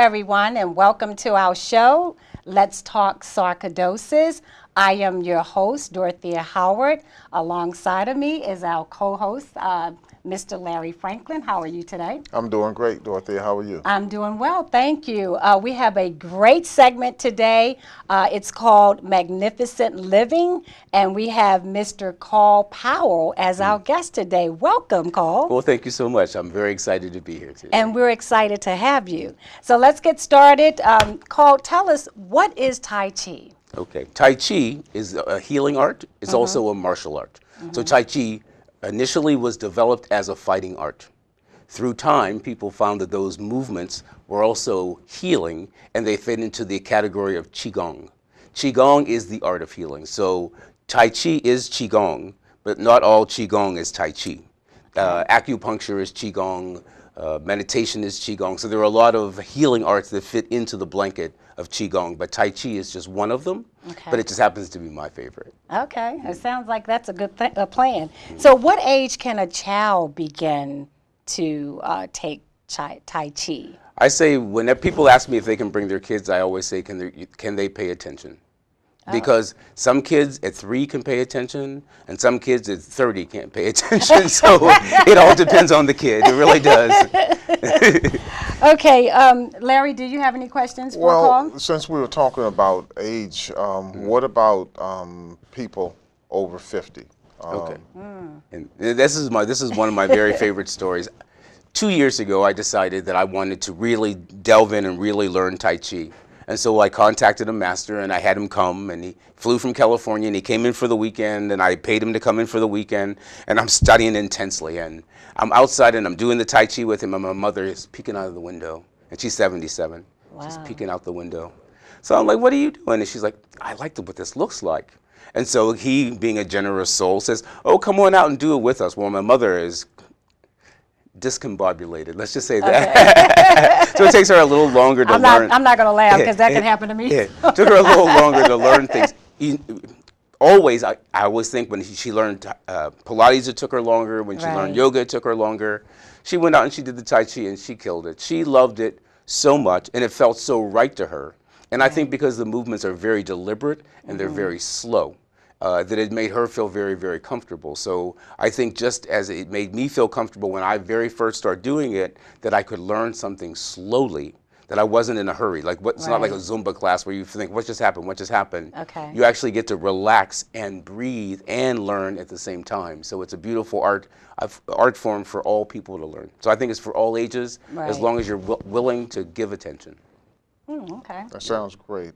everyone, and welcome to our show, Let's Talk Sarcoidosis. I am your host, Dorothea Howard. Alongside of me is our co-host, Mr. Larry Franklin. How are you today? I'm doing great, Dorothea. How are you? I'm doing well, thank you. We have a great segment today. It's called Magnificent Living, and we have Mr. Powell as our guest today. Welcome, Carl. Well, thank you so much. I'm very excited to be here today. And we're excited to have you. So let's get started. Carl, tell us, what is Tai Chi? Okay. Tai Chi is a healing art. It's also a martial art. So Tai Chi initially was developed as a fighting art. Through time, people found that those movements were also healing, and they fit into the category of Qigong. Qigong is the art of healing. So Tai Chi is Qigong, but not all Qigong is Tai Chi. Acupuncture is Qigong, meditation is Qigong. So there are a lot of healing arts that fit into the blanket of Qigong, but Tai Chi is just one of them, but it just happens to be my favorite. Okay, it sounds like that's a good plan. So what age can a child begin to take Tai Chi? I say when people ask me if they can bring their kids, I always say, can they pay attention? Because some kids at 3 can pay attention, and some kids at 30 can't pay attention. So it all depends on the kid. It really does. Okay, Larry, do you have any questions for Carl? Well, since we were talking about age, what about people over 50? Okay. And this is one of my very favorite stories. 2 years ago, I decided that I wanted to really delve in and really learn Tai Chi. And so I contacted a master, and I had him come, and he flew from California, and he came in for the weekend, and I paid him to come in for the weekend, and I'm studying intensely, and I'm outside, and I'm doing the Tai Chi with him, and my mother is peeking out of the window, and she's 77. Wow. She's peeking out the window. So I'm like, what are you doing? And she's like, I like what this looks like. And so he, being a generous soul, says, oh, come on out and do it with us. Well, my mother is discombobulated, let's just say that. Okay. So it takes her a little longer to learn. I'm not going to laugh because that can happen to me. It took her a little longer to learn things. I always think when she learned Pilates, it took her longer. When she learned yoga, it took her longer. She went out and she did the Tai Chi, and she killed it. She loved it so much, and it felt so right to her. And I think because the movements are very deliberate and they're very slow, that it made her feel very, very comfortable. So I think just as it made me feel comfortable when I very first started doing it, that I could learn something slowly, that I wasn't in a hurry. Like it's not like a Zumba class where you think, what just happened, what just happened? Okay. You actually get to relax and breathe and learn at the same time. So it's a beautiful art form for all people to learn. So I think it's for all ages, as long as you're willing to give attention. Okay. That sounds great.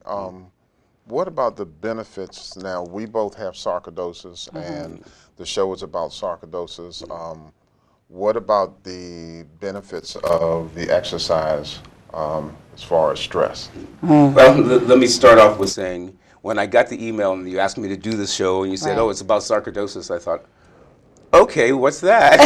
What about the benefits? Now, we both have sarcoidosis, and the show is about sarcoidosis. What about the benefits of the exercise as far as stress? Well, let me start off with saying, when I got the email and you asked me to do this show, and you said, oh, it's about sarcoidosis, I thought, okay, what's that?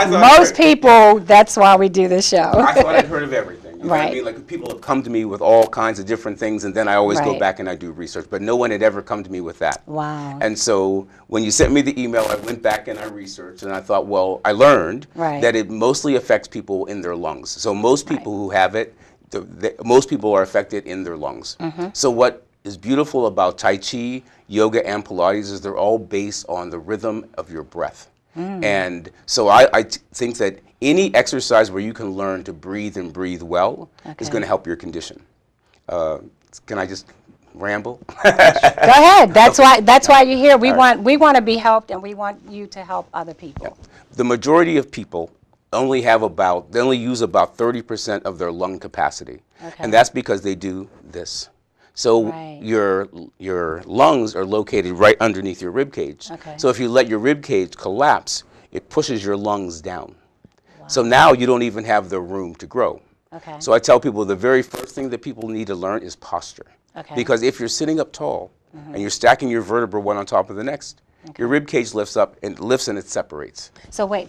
Most people, that's why we do this show. I thought I'd heard of everything. You know what I mean? Like, people have come to me with all kinds of different things, and then I always go back and I do research. But no one had ever come to me with that. Wow. And so when you sent me the email, I went back and I researched, and I thought, well, I learned that it mostly affects people in their lungs. So most people who have it, most people are affected in their lungs. So what is beautiful about Tai Chi, yoga, and Pilates is they're all based on the rhythm of your breath. And so I think that any exercise where you can learn to breathe and breathe well is going to help your condition. Can I just ramble? Go ahead. That's why you're here. We want to be helped, and we want you to help other people. Yeah. The majority of people only use about 30% of their lung capacity, and that's because they do this. So your lungs are located right underneath your rib cage. So if you let your rib cage collapse, it pushes your lungs down. So now you don't even have the room to grow. So I tell people the very first thing that people need to learn is posture. Because if you're sitting up tall and you're stacking your vertebrae one on top of the next, your rib cage lifts up and it separates. So wait,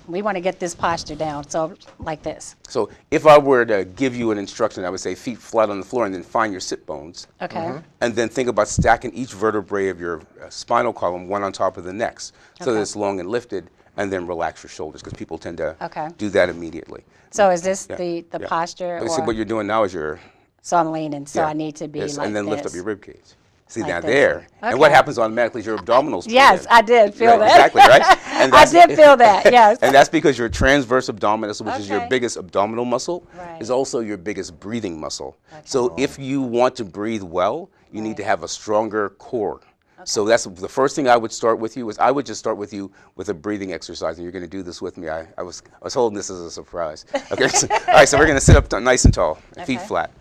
we want to get this posture down, so like this. So if I were to give you an instruction, I would say feet flat on the floor and then find your sit bones. And then think about stacking each vertebrae of your spinal column one on top of the next, so that it's long and lifted. and then relax your shoulders, because people tend to Okay. do that immediately. So is this Yeah. the Yeah. posture? But see, what you're doing now is you're So I'm leaning, so yeah. I need to be Yes, like and then this. lift up your rib cage. See, Like now this. there. And what Okay. happens automatically is your abdominals pull Yes, in. I did feel Right, that. exactly, right? And I did feel that, yes. And that's because your transverse abdominis, which is your Okay. biggest abdominal muscle, Right. is also your biggest breathing muscle. So if you want to breathe well, you need to have a stronger core. So that's the first thing I would start with you is I would just start with you with a breathing exercise, and you're going to do this with me. I was holding this as a surprise. Okay, so, all right, so we're going to sit up nice and tall, feet flat.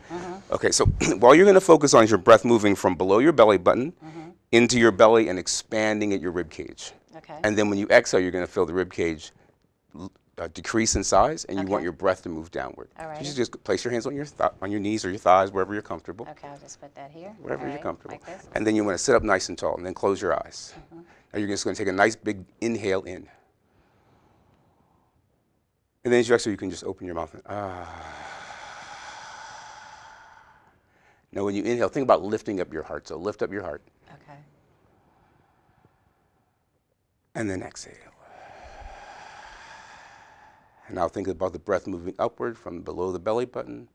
Okay, so while you're going to focus on your breath moving from below your belly button into your belly and expanding at your rib cage. Okay. And then when you exhale, you're going to feel the rib cage decrease in size, and you want Okay. your breath to move downward. All right. You should just place your hands on your knees or your thighs, wherever you're comfortable. Okay, I'll just put that here. Wherever All you're right, comfortable. like this. And then you want to sit up nice and tall, and then close your eyes. Now you're just going to take a nice big inhale in. And then as you exhale, you can just open your mouth and Now when you inhale, think about lifting up your heart. So lift up your heart. Okay. And then exhale. And now think about the breath moving upward from below the belly button,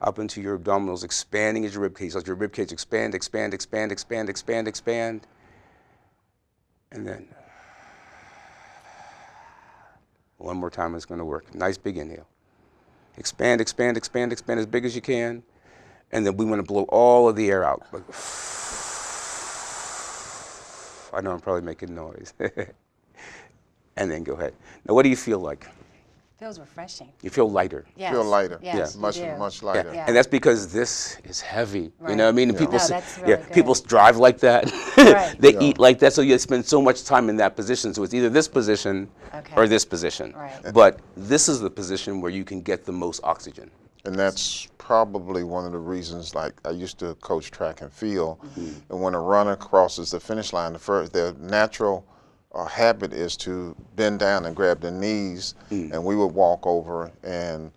up into your abdominals, expanding as your rib cage. Let your rib cage expand, expand, expand, expand, expand, expand. And then one more time, it's going to work. Nice big inhale. Expand, expand, expand, expand as big as you can. And then we want to blow all of the air out. Like, I know I'm probably making noise. And then go ahead. Now, what do you feel like? Feels refreshing. You feel lighter. Yes. Feel lighter. Yes, Much you do. much lighter. Yeah. And that's because this is heavy. Right. You know what I mean? And Yeah. people, No, that's really good. people drive like that. Right. They Yeah. eat like that. So you spend so much time in that position. So it's either this position Okay. or this position. Right. But this is the position where you can get the most oxygen. And that's probably one of the reasons, like I used to coach track and field, and when a runner crosses the finish line, their natural habit is to bend down and grab their knees, and we would walk over and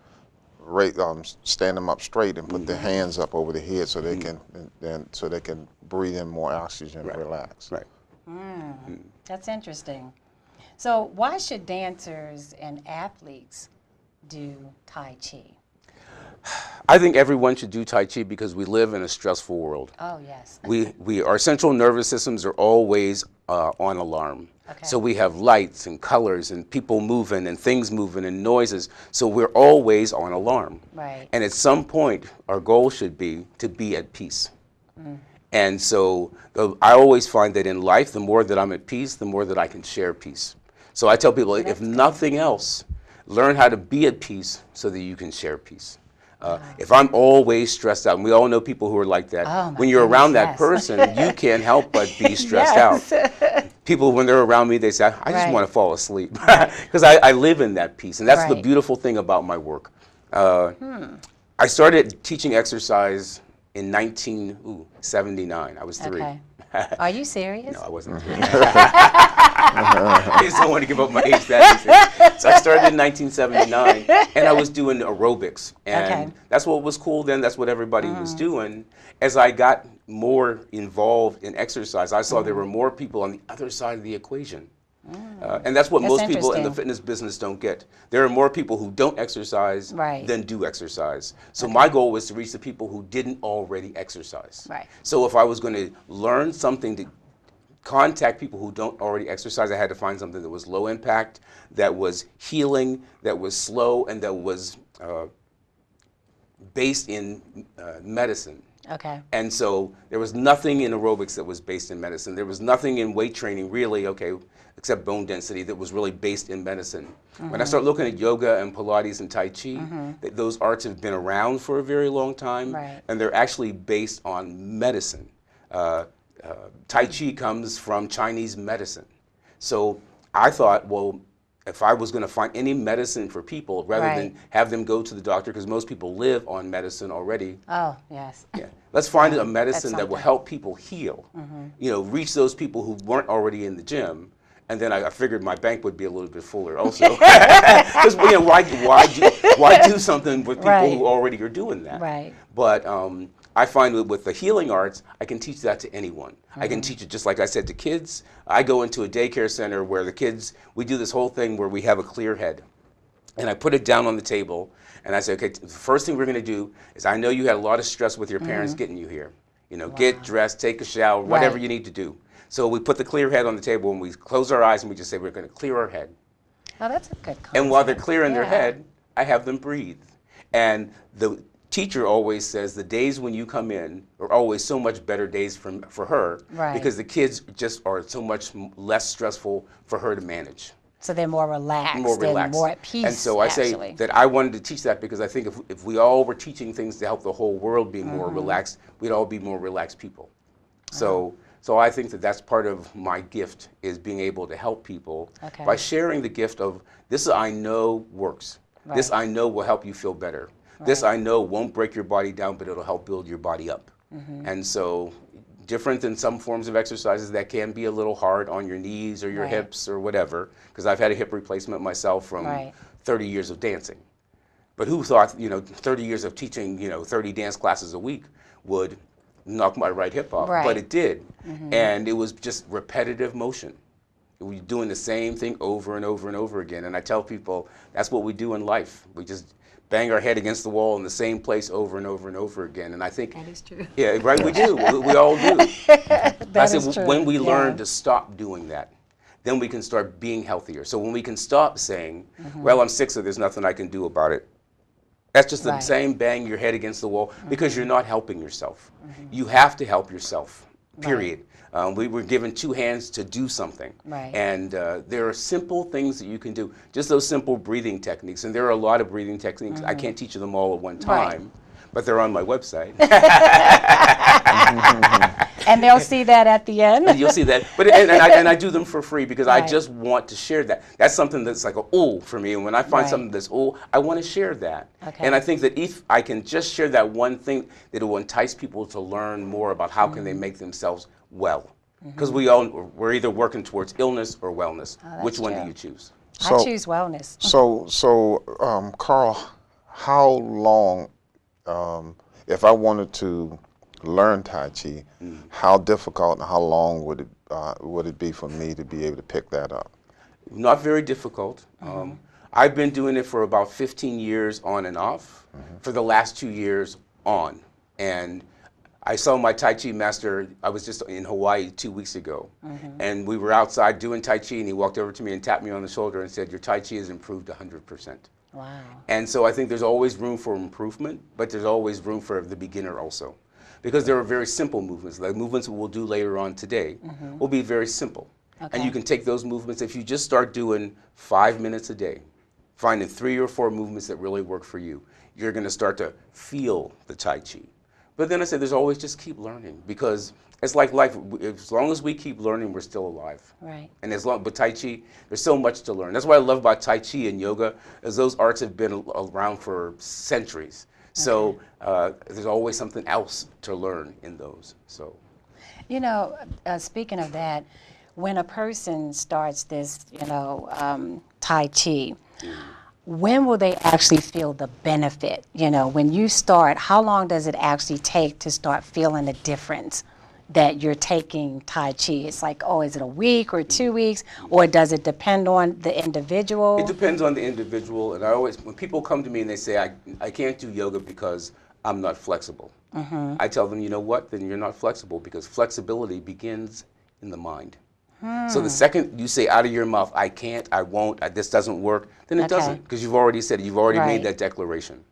stand them up straight and put their hands up over their head so they can breathe in more oxygen and relax. Right. That's interesting. So why should dancers and athletes do Tai Chi? I think everyone should do Tai Chi because we live in a stressful world. Oh, yes. Our central nervous systems are always on alarm. Okay. So we have lights and colors and people moving and things moving and noises. So we're always on alarm. Right. And at some point, our goal should be to be at peace. And so I always find that in life, the more that I'm at peace, the more that I can share peace. So I tell people, if nothing else, learn how to be at peace so that you can share peace. If I'm always stressed out, and we all know people who are like that, Oh, my when you're around that goodness, person, you can't help but be stressed Yes. out. People, when they're around me, they say, I just Right. want to fall asleep. Because I live in that peace. And that's the Right. beautiful thing about my work. I started teaching exercise in 1979. I was 3. Okay. Are you serious? No, I wasn't 3. I just don't want to give up my age that easy. So I started in 1979, and I was doing aerobics. And Okay. that's what was cool then. That's what everybody was doing. As I got more involved in exercise, I saw there were more people on the other side of the equation. And that's what That's most people in the interesting. fitness business don't get. There are more people who don't exercise Right. than do exercise. So my goal was to reach the people who didn't already exercise. Right. So if I was going to learn something to contact people who don't already exercise, I had to find something that was low impact, that was healing, that was slow, and that was based in medicine. Okay. And so there was nothing in aerobics that was based in medicine. There was nothing in weight training really, except bone density, that was really based in medicine. When I start looking at yoga and Pilates and Tai Chi, those arts have been around for a very long time, Right. and they're actually based on medicine. Tai Chi comes from Chinese medicine. So I thought, well, if I was going to find any medicine for people, rather Right. than have them go to the doctor, because most people live on medicine already, Oh, yes. yeah. Let's find a medicine that will something. help people heal. Reach those people who weren't already in the gym. And then I figured my bank would be a little bit fuller also. Because why do something with people Right. who already are doing that? Right. But I find that with the healing arts, I can teach that to anyone. I can teach it, just like I said, to kids. I go into a daycare center where the kids, we do this whole thing where we have a clear head. And I put it down on the table, and I say, okay, the first thing we're going to do is, I know you had a lot of stress with your parents getting you here. You know, get dressed, take a shower, whatever you need to do. So we put the clear head on the table, and we close our eyes, and we just say, we're going to clear our head. Oh, that's a good concept. And while they're clearing their head, I have them breathe. And the teacher always says the days when you come in are always so much better days for her, because the kids just are so much less stressful for her to manage. So they're more relaxed, more relaxed, and more at peace. And so I say that I wanted to teach that because I think if we all were teaching things to help the whole world be more relaxed, we'd all be more relaxed people. So I think that that's part of my gift, is being able to help people by sharing the gift of, this I know works. This I know will help you feel better. This I know won't break your body down, but it'll help build your body up. And so, different than some forms of exercises that can be a little hard on your knees or your hips or whatever, because I've had a hip replacement myself from 30 years of dancing. But who thought, 30 years of teaching, 30 dance classes a week would knock my right hip off? But it did. And it was just repetitive motion. We're doing the same thing over and over and over again. And I tell people, that's what we do in life. We just bang our head against the wall in the same place over and over and over again. And I think that is true. Yeah, right. We do. We all do. I said, true. when we learn to stop doing that, then we can start being healthier. So when we can stop saying, "Well, I'm sick, so there's nothing I can do about it." That's just the same bang your head against the wall, because you're not helping yourself. You have to help yourself. Period. We were given two hands to do something. And there are simple things that you can do. Just those simple breathing techniques. And there are a lot of breathing techniques. I can't teach them all at one time, but they're on my website. And they'll see that at the end. And you'll see that. But and I do them for free, because I just want to share that. That's something that's like a ooh for me. And when I find something that's ooh, I want to share that. And I think that if I can just share that one thing, that it will entice people to learn more about how can they make themselves well. Because we're either working towards illness or wellness. Which one do you choose? I choose wellness. So Carl, how long, if I wanted to learn Tai Chi, how difficult and how long would it be for me to be able to pick that up? Not very difficult. I've been doing it for about 15 years on and off. For the last 2 years on. And I saw my Tai Chi master, I was just in Hawaii 2 weeks ago, and we were outside doing Tai Chi, and he walked over to me and tapped me on the shoulder and said, "Your Tai Chi has improved 100%. Wow. And so I think there's always room for improvement, but there's always room for the beginner also. Because there are very simple movements, like movements we'll do later on today, will be very simple. And you can take those movements, if you just start doing 5 minutes a day, finding 3 or 4 movements that really work for you, you're going to start to feel the Tai Chi. But then I said, there's always just keep learning, because it's like life. As long as we keep learning, we're still alive. And but Tai Chi, there's so much to learn. That's what I love about Tai Chi and yoga, is those arts have been around for centuries. So there's always something else to learn in those. So, speaking of that, when a person starts this, Tai Chi, when will they actually feel the benefit? When you start, how long does it actually take to start feeling the difference that you're taking Tai Chi? It's like, is it a week or 2 weeks, or does it depend on the individual? It depends on the individual, and when people come to me and they say, I can't do yoga because I'm not flexible, I tell them, you know what, then you're not flexible, because flexibility begins in the mind. So the second you say out of your mouth, I can't, I won't, this doesn't work, then it doesn't, because you've already said it, you've already made that declaration.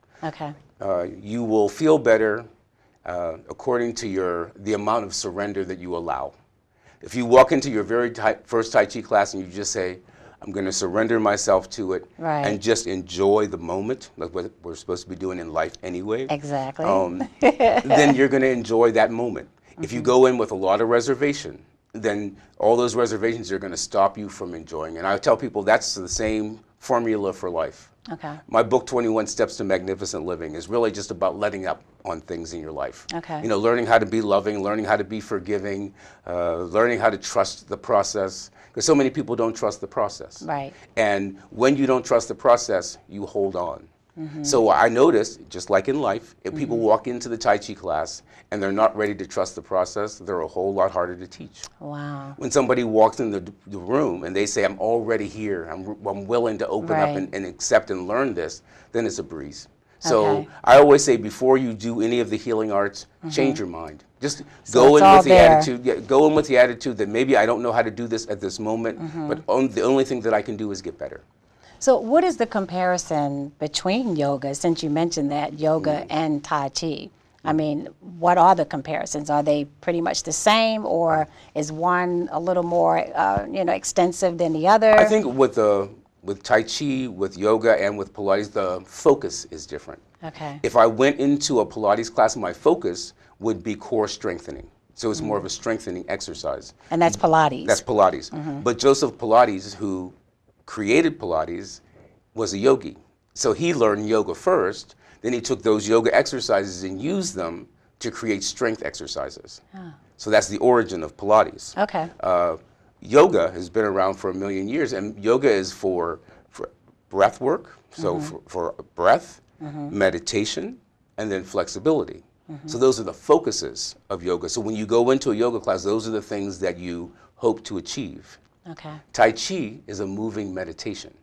You will feel better according to the amount of surrender that you allow. If you walk into your very first Tai Chi class and you just say, I'm going to surrender myself to it and just enjoy the moment, like what we're supposed to be doing in life anyway. Then you're going to enjoy that moment. If you go in with a lot of reservation, then all those reservations are going to stop you from enjoying. And I tell people that's the same formula for life. My book, 21 Steps to Magnificent Living, is really just about letting up on things in your life. Learning how to be loving, learning how to be forgiving, learning how to trust the process. Because so many people don't trust the process. And when you don't trust the process, you hold on. So I noticed, just like in life, if people walk into the Tai Chi class and they're not ready to trust the process, they're a whole lot harder to teach. Wow. When somebody walks in the room and they say, I'm already here, I'm willing to open up and accept and learn this, then it's a breeze. So I always say, before you do any of the healing arts, change your mind. Just go in with the attitude. Go in with the attitude that maybe I don't know how to do this at this moment, but the only thing that I can do is get better. So what is the comparison between yoga, since you mentioned that, yoga and Tai Chi? I mean, what are the comparisons? Are they pretty much the same, or is one a little more, extensive than the other? I think with Tai Chi, with yoga, and with Pilates, the focus is different. Okay. If I went into a Pilates class, my focus would be core strengthening. So it's more of a strengthening exercise. And that's Pilates? That's Pilates. But Joseph Pilates, who created Pilates, was a yogi. So he learned yoga first, then he took those yoga exercises and used them to create strength exercises. So that's the origin of Pilates. Okay. Yoga has been around for 1 million years, and yoga is for breath work, so for breath, meditation, and then flexibility. So those are the focuses of yoga. So when you go into a yoga class, those are the things that you hope to achieve. Okay. Tai Chi is a moving meditation.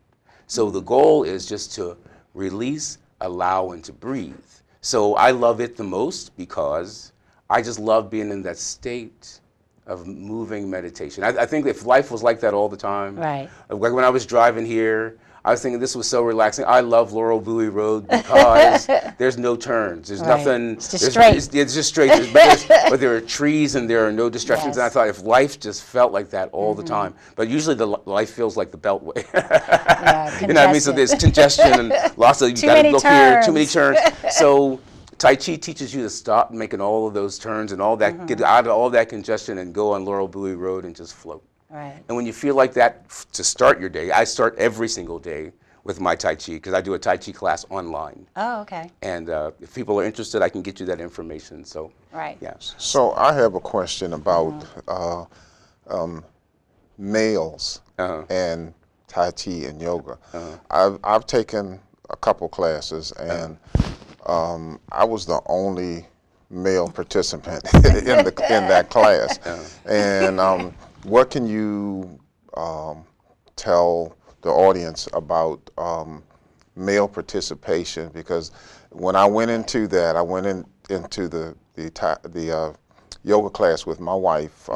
So the goal is just to release, allow, and to breathe. So I love it the most because I just love being in that state of moving meditation. I think if life was like that all the time, right. Like when I was driving here, I was thinking this was so relaxing. I love Laurel Bowie Road because there's no turns. There's nothing. It's just straight. It's just straight. But there are trees and there are no distractions. And I thought if life just felt like that all the time, but usually the life feels like the Beltway. You know what I mean? So there's congestion and lots of, you got to look here, too many turns. So Tai Chi teaches you to stop making all of those turns and all that, get out of all that congestion and go on Laurel Bowie Road and just float. Right. And when you feel like that to start your day, I start every single day with my Tai Chi because I do a Tai Chi class online. Oh, okay. And if people are interested, I can get you that information. So, yes. So I have a question about males and Tai Chi and yoga. I've taken a couple classes, and I was the only male participant in that class. And what can you tell the audience about male participation? Because when I went into that, I went into the yoga class with my wife.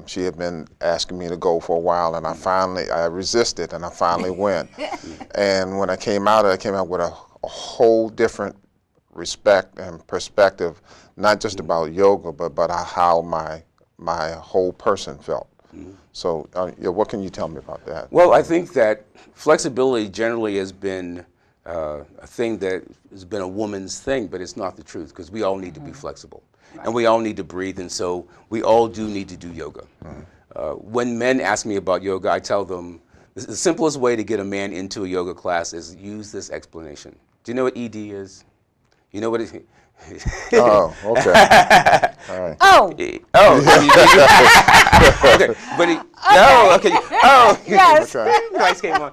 She had been asking me to go for a while, and I resisted, and I finally went. And when I came out with a whole different respect and perspective, not just about yoga, but how my whole person felt. So what can you tell me about that? Well, I think that flexibility generally has been a thing that has been a woman's thing, but it's not the truth, because we all need to be flexible. And we all need to breathe, and so we all do need to do yoga. When men ask me about yoga, I tell them the simplest way to get a man into a yoga class is use this explanation. Do you know what ED is? You know what it is? Oh, okay. All right. Oh. Okay. Yes. The lights came on.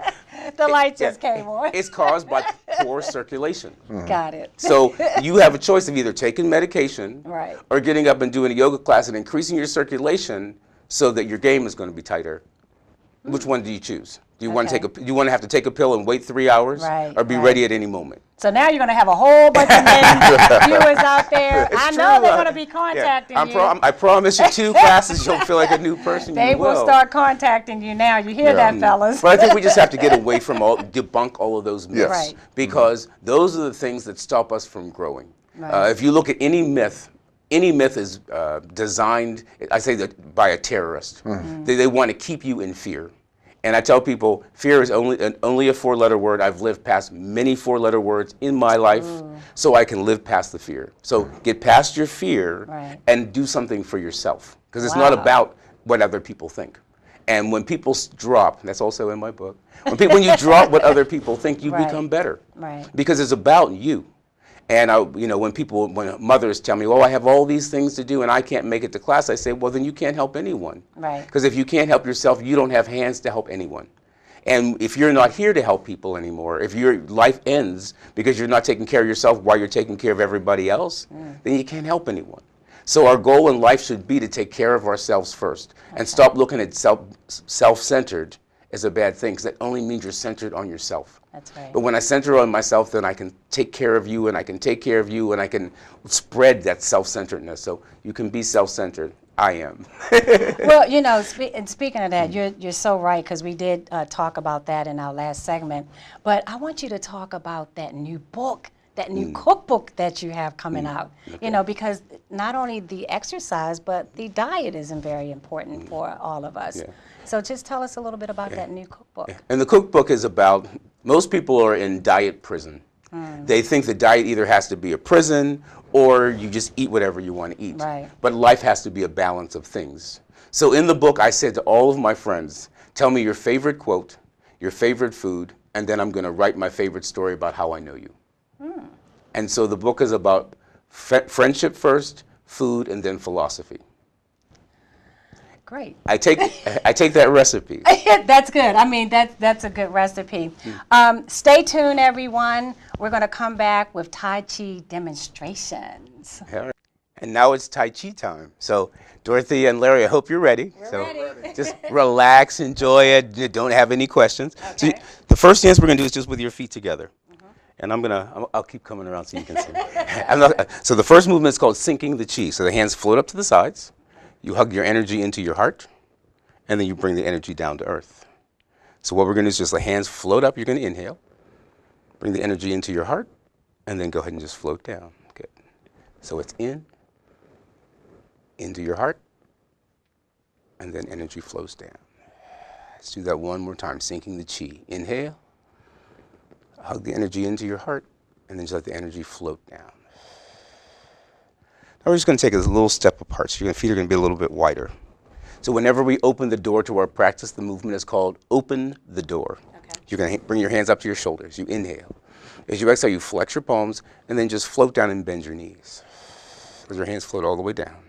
The light just came on. It's caused by poor circulation. Got it. So you have a choice of either taking medication or getting up and doing a yoga class and increasing your circulation so that your game is going to be tighter. Which one do you choose? Do you want to have to take a pill and wait 3 hours, or be ready at any moment? So now you're going to have a whole bunch of men viewers out there. I know they're going to be contacting you. I promise you 2 classes, you'll feel like a new person. They will start contacting you now. You hear that, fellas? But I think we just have to get away from debunk all of those myths, because those are the things that stop us from growing. If you look at any myth is designed, I say that, by a terrorist. They want to keep you in fear. And I tell people, fear is only a 4-letter word. I've lived past many 4-letter words in my life, so I can live past the fear. So get past your fear and do something for yourself, because it's not about what other people think. And when people drop, that's also in my book, when you drop what other people think, you become better, because it's about you. And when mothers tell me, "Oh, I have all these things to do and I can't make it to class," I say, "Well, then you can't help anyone." Because if you can't help yourself, you don't have hands to help anyone. And if you're not here to help people anymore, if your life ends because you're not taking care of yourself while you're taking care of everybody else, then you can't help anyone. So our goal in life should be to take care of ourselves first and stop looking at self-centered as a bad thing, because that only means you're centered on yourself. That's right. But when I center on myself, then I can take care of you, and I can take care of you, and I can spread that self-centeredness. So you can be self-centered. I am. Well, you know, and speaking of that, you're so right, because we did talk about that in our last segment. But I want you to talk about that new book, that new cookbook that you have coming out. Okay. You know, because not only the exercise, but the diet is very important for all of us. Yeah. So just tell us a little bit about that new cookbook. Yeah. And the cookbook is about, most people are in diet prison. They think the diet either has to be a prison or you just eat whatever you want to eat. Right. But life has to be a balance of things. So in the book, I said to all of my friends, tell me your favorite quote, your favorite food, and then I'm going to write my favorite story about how I know you. And so the book is about friendship first, food, and then philosophy. Great. I take that recipe. That's good. I mean, that's a good recipe. Stay tuned, everyone. We're going to come back with Tai Chi demonstrations. And now it's Tai Chi time. So Dorothea and Larry, I hope you're ready. We're ready. Just relax, enjoy it. Don't have any questions. Okay. So the first dance we're going to do is just with your feet together. And I'll keep coming around so you can see. So the first movement is called sinking the chi. So the hands float up to the sides. You hug your energy into your heart, and then you bring the energy down to earth. So what we're going to do is just the hands float up. You're going to inhale. Bring the energy into your heart, and then go ahead and just float down. Good. So it's into your heart, and then energy flows down. Let's do that one more time, sinking the chi. Inhale. Hug the energy into your heart, and then just let the energy float down. Now we're just going to take it a little step apart, so your feet are going to be a little bit wider. So whenever we open the door to our practice, the movement is called open the door. Okay. You're going to bring your hands up to your shoulders. You inhale. As you exhale, you flex your palms, and then just float down and bend your knees. As your hands float all the way down.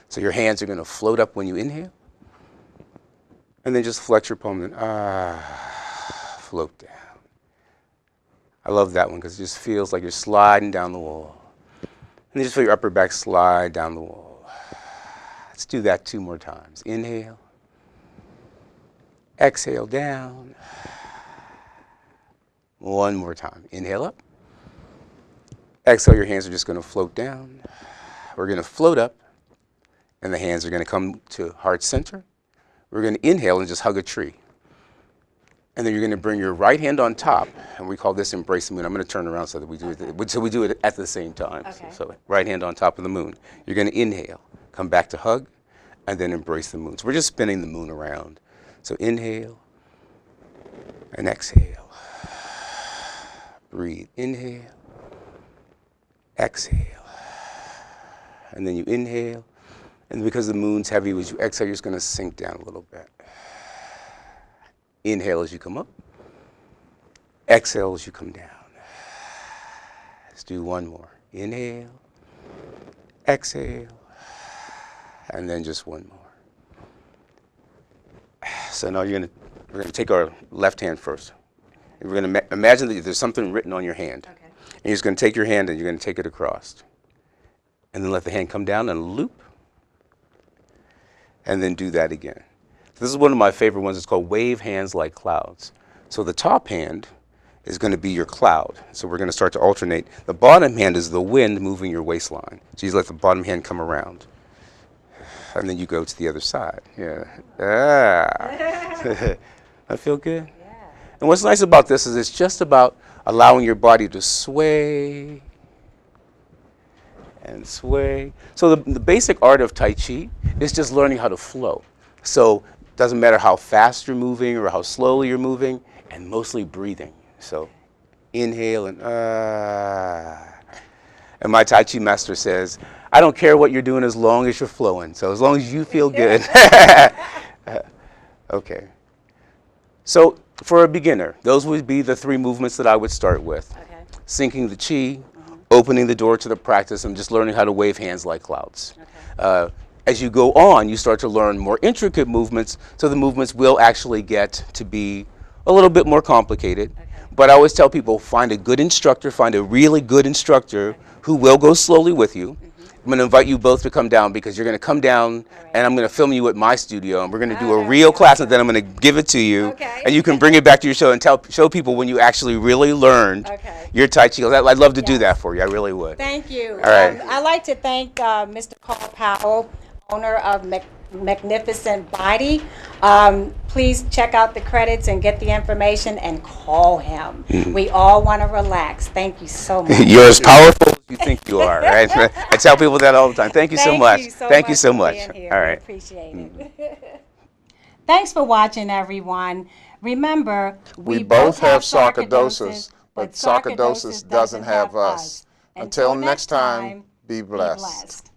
So your hands are going to float up when you inhale, and then just flex your palms and float down. I love that one because it just feels like you're sliding down the wall. And then just feel your upper back slide down the wall. Let's do that 2 more times. Inhale. Exhale down. 1 more time. Inhale up. Exhale, your hands are just going to float down. We're going to float up, and the hands are going to come to heart center. We're going to inhale and just hug a tree. And then you're going to bring your right hand on top, and we call this embrace the moon. I'm going to turn around so that we do it. So we do it at the same time. Okay. So right hand on top of the moon. You're going to inhale, come back to hug, and then embrace the moon. So we're just spinning the moon around. So inhale and exhale. Breathe. Inhale, exhale, and then you inhale. And because the moon's heavy, as you exhale, you're just going to sink down a little bit. Inhale as you come up. Exhale as you come down. Let's do 1 more. Inhale. Exhale. And then just 1 more. So now we're going to take our left hand first. And we're going to imagine that there's something written on your hand. Okay. And you're just going to take your hand and you're going to take it across. And then let the hand come down and loop. And then do that again. This is one of my favorite ones. It's called wave hands like clouds. So the top hand is going to be your cloud. So we're going to start to alternate. The bottom hand is the wind moving your waistline. So you let the bottom hand come around. And then you go to the other side. Yeah. I feel good? Yeah. And what's nice about this is it's just about allowing your body to sway and sway. So the basic art of Tai Chi is just learning how to flow. So it doesn't matter how fast you're moving or how slowly you're moving, and mostly breathing. So inhale and And my Tai Chi master says, I don't care what you're doing as long as you're flowing. So as long as you feel good. Okay. So for a beginner, those would be the 3 movements that I would start with. Okay. Sinking the chi, opening the door to the practice, and just learning how to wave hands like clouds. Okay. As you go on, you start to learn more intricate movements, so the movements will actually get to be a little bit more complicated. Okay. But I always tell people, find a good instructor, find a really good instructor who will go slowly with you. I'm going to invite you both to come down because you're going to come down and I'm going to film you at my studio and we're going to do a real class and then I'm going to give it to you and you can bring it back to your show and show people when you actually really learned your Tai Chi. I'd love to do that for you. I really would. Thank you. All right. I'd like to thank Mr. Carl Powell, owner of Magnificent Body. Please check out the credits and get the information and call him. We all want to relax. Thank you so much. You're as powerful as you think you are, right? I tell people that all the time. Thank you so much. Thank you so much. All right. Appreciate it. Thanks for watching, everyone. Remember, we both have sarcoidosis, but sarcoidosis doesn't have us. Until next time, be blessed.